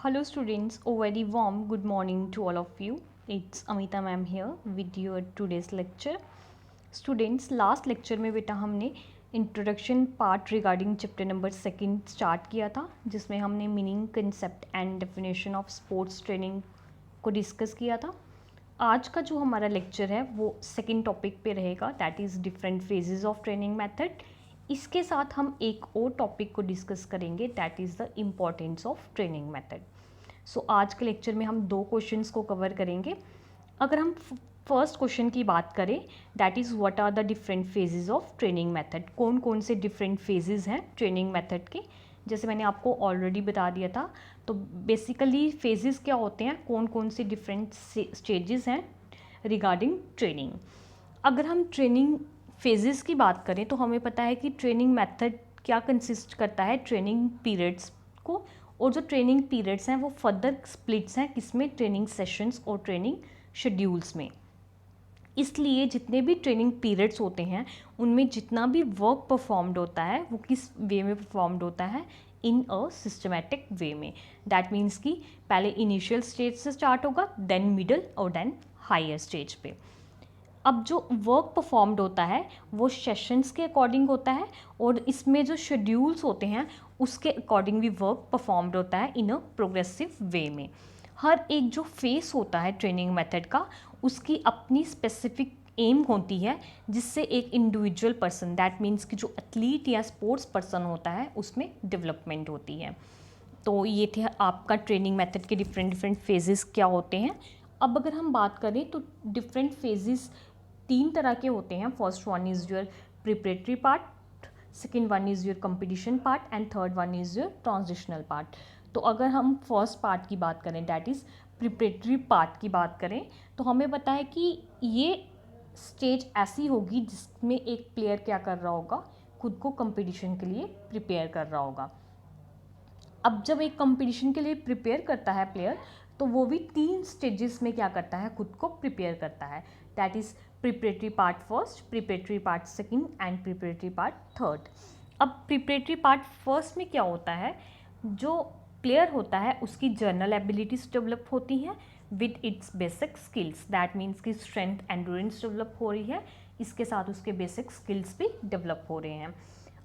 Hello students, a very warm good morning to all of you. It's Amita ma'am here with your today's lecture. Students, last lecture में बेटा हमने introduction part regarding chapter number second start किया था, जिसमें हमने meaning, concept and definition of sports training को discuss किया था. आज का जो हमारा लेक्चर है वो सेकंड टॉपिक पे रहेगा, that is different phases of training method. इसके साथ हम एक और टॉपिक को डिस्कस करेंगे, that is the importance of training method. So आज के लेक्चर में हम दो क्वेश्चंस को कवर करेंगे. अगर हम फर्स्ट क्वेश्चन की बात करें, that is what are the different phases of training method. कौन कौन से डिफरेंट फेजेस हैं ट्रेनिंग मेथड के, जैसे मैंने आपको ऑलरेडी बता दिया था. तो बेसिकली फेजेस क्या होते हैं, कौन कौन से डिफरेंट स्टेजेस हैं रिगार्डिंग ट्रेनिंग. अगर हम ट्रेनिंग फेजेस की बात करें तो हमें पता है कि ट्रेनिंग मेथड क्या कंसिस्ट करता है, ट्रेनिंग पीरियड्स को. और जो ट्रेनिंग पीरियड्स हैं वो फर्दर स्प्लिट्स हैं किसमें, ट्रेनिंग सेशंस और ट्रेनिंग शेड्यूल्स में. इसलिए जितने भी ट्रेनिंग पीरियड्स होते हैं उनमें जितना भी वर्क परफॉर्म्ड होता है वो किस वे में परफॉर्म्ड होता है, इन अ सिस्टमैटिक वे में. दैट मीन्स कि पहले इनिशियल स्टेज से स्टार्ट होगा, देन मिडल और देन हायर स्टेज पे. अब जो वर्क परफॉर्म्ड होता है वो सेशंस के अकॉर्डिंग होता है, और इसमें जो शेड्यूल्स होते हैं उसके अकॉर्डिंग भी वर्क परफॉर्म्ड होता है इन अ प्रोग्रेसिव वे में. हर एक जो फेस होता है ट्रेनिंग मेथड का, उसकी अपनी स्पेसिफिक एम होती है, जिससे एक इंडिविजुअल पर्सन, दैट मीन्स कि जो एथलीट या स्पोर्ट्स पर्सन होता है उसमें डेवलपमेंट होती है. तो ये थे आपका ट्रेनिंग मेथड के डिफरेंट फेजेस क्या होते हैं. अब अगर हम बात करें तो डिफरेंट फेजेस तीन तरह के होते हैं. First one is your preparatory part, second one is your competition part and third one is your transitional part. तो अगर हम फर्स्ट पार्ट की बात करें, डैट इज़ प्रिपरेटरी पार्ट की बात करें, तो हमें पता है कि ये स्टेज ऐसी होगी जिसमें एक प्लेयर क्या कर रहा होगा, खुद को कंपटीशन के लिए प्रिपेयर कर रहा होगा. अब जब एक कंपटीशन के लिए प्रिपेयर करता है प्लेयर, तो वो भी तीन स्टेजेस में क्या करता है, खुद को प्रिपेयर करता है. That is preparatory part first, preparatory part second and preparatory part third. अब प्रिपरेटरी पार्ट फर्स्ट में क्या होता है, जो प्लेयर होता है उसकी जर्नल एबिलिटीज़ डेवलप होती हैं with its basic skills. That means कि स्ट्रेंथ एंड्योरेंस डेवलप हो रही है, इसके साथ उसके बेसिक स्किल्स भी डेवलप हो रहे हैं.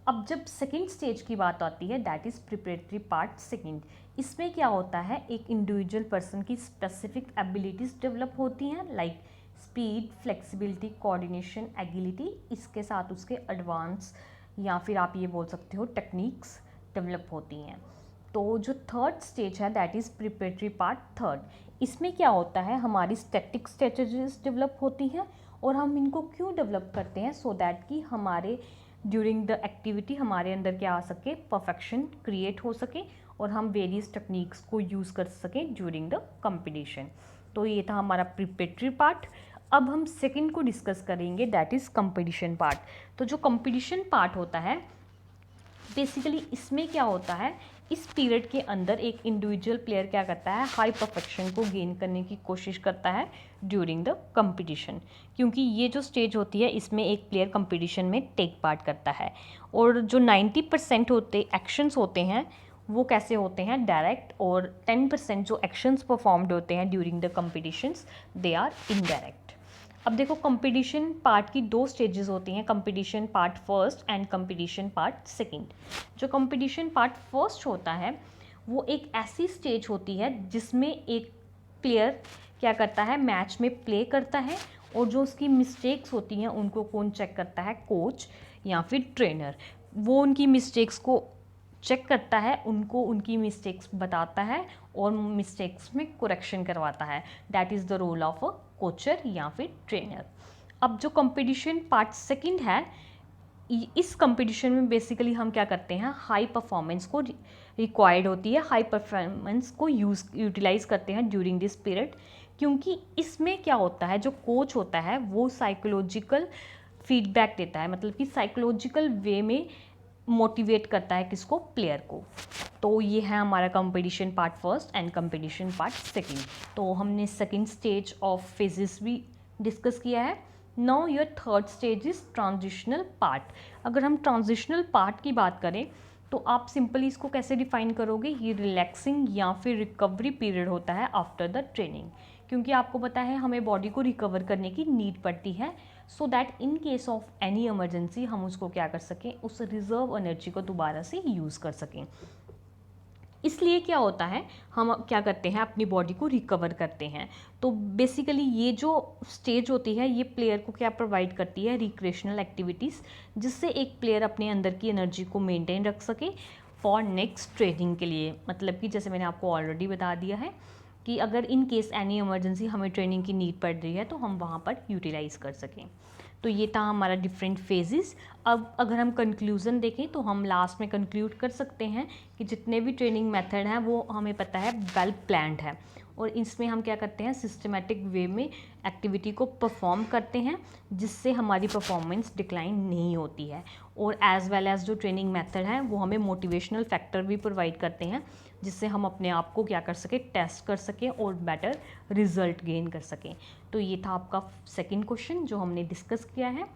अब जब सेकेंड स्टेज की बात आती है, that is preparatory part second. इसमें क्या होता है, एक इंडिविजुअल पर्सन की स्पेसिफिक एबिलिटीज़ डेवलप होती हैं, लाइक स्पीड, फ्लेक्सिबिलिटी, कोऑर्डिनेशन, एगिलिटी. इसके साथ उसके एडवांस या फिर आप ये बोल सकते हो टेक्निक्स डेवलप होती हैं. तो जो थर्ड स्टेज है, that is preparatory part third. इसमें क्या होता है, हमारी स्टैटिक स्ट्रेटजीज डेवलप होती हैं, और हम इनको क्यों डेवलप करते हैं, सो दैट कि हमारे ड्यूरिंग द एक्टिविटी हमारे अंदर क्या आ सके, परफेक्शन क्रिएट हो सके, और हम वेरियस टेक्निक्स को यूज़ कर सकें ड्यूरिंग द कंपटीशन. तो ये था हमारा प्रिपरेटरी पार्ट. अब हम सेकंड को डिस्कस करेंगे, दैट इज़ कंपटीशन पार्ट. तो जो कंपटीशन पार्ट होता है, बेसिकली इसमें क्या होता है, इस पीरियड के अंदर एक इंडिविजुअल प्लेयर क्या करता है, हाई परफेक्शन को गेन करने की कोशिश करता है ड्यूरिंग द कंपटीशन. क्योंकि ये जो स्टेज होती है इसमें एक प्लेयर कंपटीशन में टेक पार्ट करता है, और जो 90% होते एक्शंस होते हैं वो कैसे होते हैं, डायरेक्ट, और 10% जो एक्शंस परफॉर्म्ड होते हैं during the competitions, they are indirect. अब देखो, कंपटीशन पार्ट की दो स्टेजेस होती हैं, competition part first and competition part second. जो कंपटीशन पार्ट फर्स्ट होता है वो एक ऐसी स्टेज होती है जिसमें एक प्लेयर क्या करता है, मैच में प्ले करता है, और जो उसकी मिस्टेक्स होती हैं उनको कौन चेक करता है, कोच या फिर ट्रेनर. वो उनकी मिस्टेक्स को चेक करता है, उनको उनकी मिस्टेक्स बताता है और मिस्टेक्स में करेक्शन करवाता है. That is the role of a coacher या फिर ट्रेनर. अब जो कंपटीशन पार्ट सेकंड है, इस कंपटीशन में बेसिकली हम क्या करते हैं, हाई परफॉर्मेंस को रिक्वायर्ड होती है, हाई परफॉर्मेंस को यूटिलाइज करते हैं ड्यूरिंग दिस पीरियड. क्योंकि इसमें क्या होता है, जो कोच होता है वो साइकोलॉजिकल फीडबैक देता है, मतलब कि साइकोलॉजिकल वे में मोटिवेट करता है किसको, प्लेयर को. तो ये है हमारा competition part first and competition part second. तो हमने सेकंड स्टेज ऑफ फेजेस भी डिस्कस किया है. Now your third stage is transitional part. अगर हम ट्रांजिशनल पार्ट की बात करें तो आप सिंपली इसको कैसे डिफाइन करोगे, ये रिलैक्सिंग या फिर रिकवरी पीरियड होता है आफ्टर द ट्रेनिंग, क्योंकि आपको पता है हमें बॉडी को रिकवर करने की नीड पड़ती है, so that in case of any emergency हम उसको क्या कर सकें, उस रिजर्व एनर्जी को दोबारा से यूज़ कर सकें। इसलिए क्या होता है, हम क्या करते हैं, अपनी बॉडी को रिकवर करते हैं। तो बेसिकली ये जो स्टेज होती है ये प्लेयर को क्या प्रोवाइड करती है, रिक्रिएशनल एक्टिविटीज़, जिससे एक प्लेयर अपने अंदर की एनर्जी को मेंटेन रख सके फॉर नेक्स्ट ट्रेनिंग के लिए। मतलब कि जैसे मैंने आपको ऑलरेडी बता दिया है कि अगर इन केस एनी इमरजेंसी हमें ट्रेनिंग की नीड पड़ रही है तो हम वहाँ पर यूटिलाइज़ कर सकें। तो ये था हमारा डिफरेंट फेजेस। अब अगर हम कंक्लूज़न देखें तो हम लास्ट में कंक्लूड कर सकते हैं कि जितने भी ट्रेनिंग मेथड हैं वो हमें पता है वेल प्लान्ड है, और इसमें हम क्या करते हैं, सिस्टमेटिक वे में एक्टिविटी को परफॉर्म करते हैं, जिससे हमारी परफॉर्मेंस डिक्लाइन नहीं होती है। और एज़ वेल एज़ जो ट्रेनिंग मेथड है वो हमें मोटिवेशनल फैक्टर भी प्रोवाइड करते हैं, जिससे हम अपने आप को क्या कर सकें, टेस्ट कर सकें और बेटर रिजल्ट गेन कर सकें। तो ये था आपका सेकंड क्वेश्चन जो हमने डिस्कस किया है।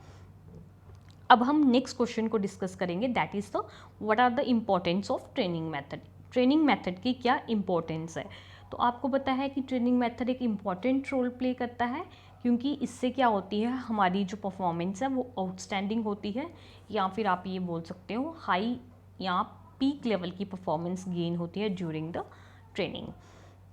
अब हम नेक्स्ट क्वेश्चन को डिस्कस करेंगे, that is the what are the importance of training method. Training method की क्या इम्पोर्टेंस है। तो आपको पता है कि ट्रेनिंग मेथड एक इम्पॉर्टेंट रोल प्ले करता है, क्योंकि इससे क्या होती है, हमारी जो परफॉर्मेंस है वो आउटस्टैंडिंग होती है, या फिर आप ये बोल सकते हो हाई या पीक लेवल की परफॉर्मेंस गेन होती है ड्यूरिंग द ट्रेनिंग।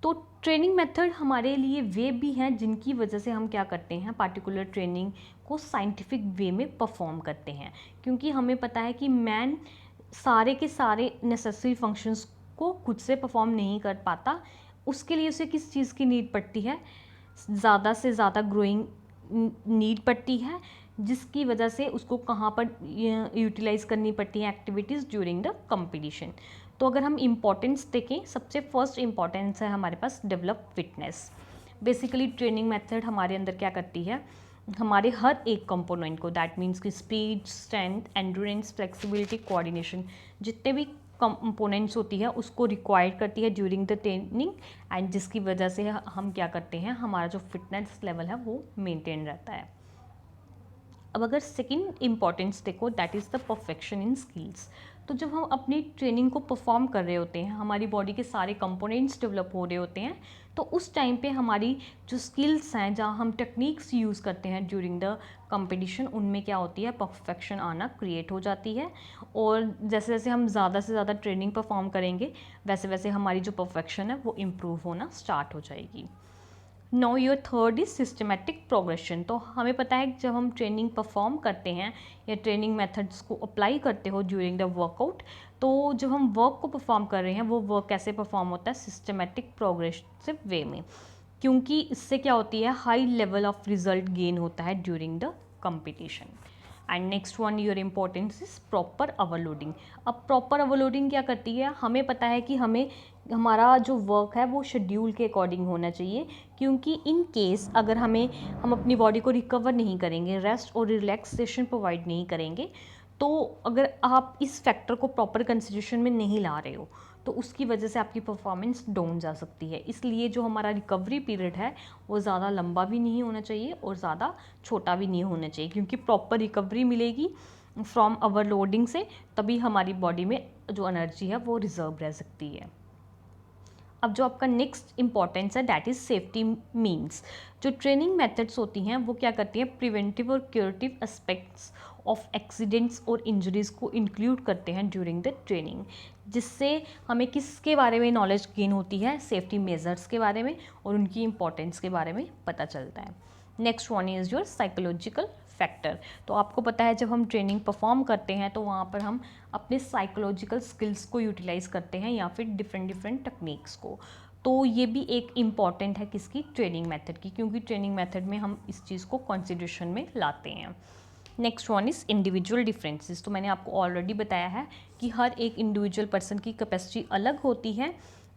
तो ट्रेनिंग मेथड हमारे लिए वे भी हैं जिनकी वजह से हम क्या करते हैं, पार्टिकुलर ट्रेनिंग को साइंटिफिक वे में परफॉर्म करते हैं, क्योंकि हमें पता है कि मैन सारे के सारे नेसेसरी फंक्शंस को खुद से परफॉर्म नहीं कर पाता। उसके लिए उसे किस चीज़ की नीड पड़ती है, ज़्यादा से ज़्यादा ग्रोइंग नीड पड़ती है, जिसकी वजह से उसको कहाँ पर यूटिलाइज़ करनी पड़ती है एक्टिविटीज़ ड्यूरिंग द कंपटीशन। तो अगर हम इम्पोर्टेंस देखें, सबसे फर्स्ट इम्पॉर्टेंस है हमारे पास develop fitness. Basically training method हमारे अंदर क्या करती है, हमारे हर एक कंपोनेंट को, दैट मीन्स कि speed, strength, endurance, flexibility, coordination, जितने भी कंपोनेंट्स होती है उसको रिक्वायर्ड करती है ड्यूरिंग द ट्रेनिंग, एंड जिसकी वजह से हम क्या करते हैं, हमारा जो फिटनेस लेवल है वो मेंटेन रहता है। अब अगर सेकंड इम्पॉर्टेंस देखो, that is the perfection in skills. तो जब हम अपनी ट्रेनिंग को परफॉर्म कर रहे होते हैं, हमारी बॉडी के सारे कंपोनेंट्स डेवलप हो रहे होते हैं, तो उस टाइम पे हमारी जो स्किल्स हैं, जहाँ हम टेक्निक्स यूज़ करते हैं ड्यूरिंग द कंपटीशन, उनमें क्या होती है, परफेक्शन आना क्रिएट हो जाती है। और जैसे जैसे हम ज़्यादा से ज़्यादा ट्रेनिंग परफॉर्म करेंगे, वैसे वैसे हमारी जो परफेक्शन है वो इम्प्रूव होना स्टार्ट हो जाएगी। Now your third is systematic progression. तो हमें पता है कि जब हम ट्रेनिंग परफॉर्म करते हैं या ट्रेनिंग मेथड्स को अप्लाई करते हो ड्यूरिंग द वर्कआउट, तो जब हम वर्क को परफॉर्म कर रहे हैं वो वर्क कैसे परफॉर्म होता है, सिस्टमेटिक प्रोग्रेसिव वे में, क्योंकि इससे क्या होती है, high level of result gain होता है during the competition. And next one your importance is proper overloading. अब प्रॉपर ओवरलोडिंग क्या करती है, हमें पता है कि हमें हमारा जो वर्क है वो शेड्यूल के अकॉर्डिंग होना चाहिए, क्योंकि इन केस अगर हम अपनी बॉडी को रिकवर नहीं करेंगे, रेस्ट और रिलैक्सेशन प्रोवाइड नहीं करेंगे, तो अगर आप इस फैक्टर को प्रॉपर कंसिडरेशन में नहीं ला रहे हो तो उसकी वजह से आपकी परफॉर्मेंस डाउन जा सकती है। इसलिए जो हमारा रिकवरी पीरियड है वो ज़्यादा लंबा भी नहीं होना चाहिए और ज़्यादा छोटा भी नहीं होना चाहिए, क्योंकि प्रॉपर रिकवरी मिलेगी फ्रॉम ओवरलोडिंग से, तभी हमारी बॉडी में जो एनर्जी है वो रिजर्व रह सकती है। अब जो आपका नेक्स्ट इंपॉर्टेंस है, दैट इज़ सेफ्टी मीन्स। जो ट्रेनिंग मेथड्स होती हैं वो क्या करती हैं, प्रिवेंटिव और क्यूरेटिव एस्पेक्ट्स ऑफ एक्सीडेंट्स और इंजरीज़ को इंक्लूड करते हैं ड्यूरिंग द ट्रेनिंग, जिससे हमें किसके बारे में नॉलेज गेन होती है, सेफ्टी मेजर्स के बारे में और उनकी इंपॉर्टेंस के बारे में पता चलता है। Next one is your psychological factor. तो आपको पता है जब हम ट्रेनिंग परफॉर्म करते हैं तो वहाँ पर हम अपने साइकोलॉजिकल स्किल्स को यूटिलाइज़ करते हैं या फिर डिफरेंट टेक्निक्स को। तो ये भी एक इम्पॉर्टेंट है किसकी, ट्रेनिंग मेथड की, क्योंकि ट्रेनिंग मेथड में हम इस चीज़ को कंसिडरेशन में लाते हैं। Next one is individual differences. तो मैंने आपको ऑलरेडी बताया है कि हर एक इंडिविजुअल पर्सन की कैपेसिटी अलग होती है,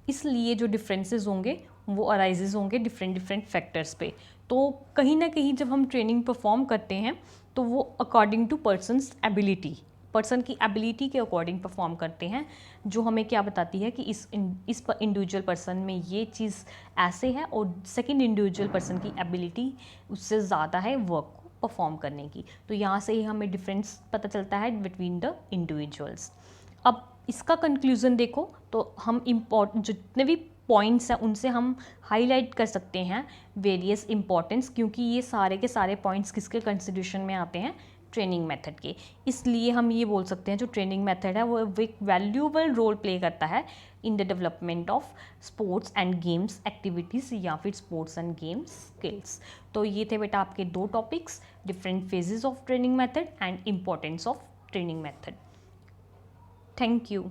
इसलिए जो डिफरेंसेस होंगे वो अराइजेज होंगे डिफरेंट फैक्टर्स पे। तो कहीं ना कहीं जब हम ट्रेनिंग परफॉर्म करते हैं तो वो according to persons ability, person की एबिलिटी के अकॉर्डिंग परफॉर्म करते हैं, जो हमें क्या बताती है कि इस इंडिविजुअल पर्सन में ये चीज़ ऐसे है और सेकंड इंडिविजुअल पर्सन की एबिलिटी उससे ज़्यादा है वर्क को परफॉर्म करने की। तो यहाँ से ही हमें डिफरेंस पता चलता है बिटवीन द इंडिविजुअल्स। अब इसका कंक्लूज़न देखो तो हम जितने भी पॉइंट्स हैं उनसे हम हाईलाइट कर सकते हैं वेरियस इंपॉर्टेंस, क्योंकि ये सारे के सारे पॉइंट्स किसके कंसिडरेशन में आते हैं, ट्रेनिंग मेथड के। इसलिए हम ये बोल सकते हैं जो ट्रेनिंग मेथड है वो एक वैल्यूएबल रोल प्ले करता है in the development of sports and games activities या फिर स्पोर्ट्स एंड गेम्स स्किल्स। तो ये थे बेटा आपके दो topics, different phases of training method and importance of training method. Thank you.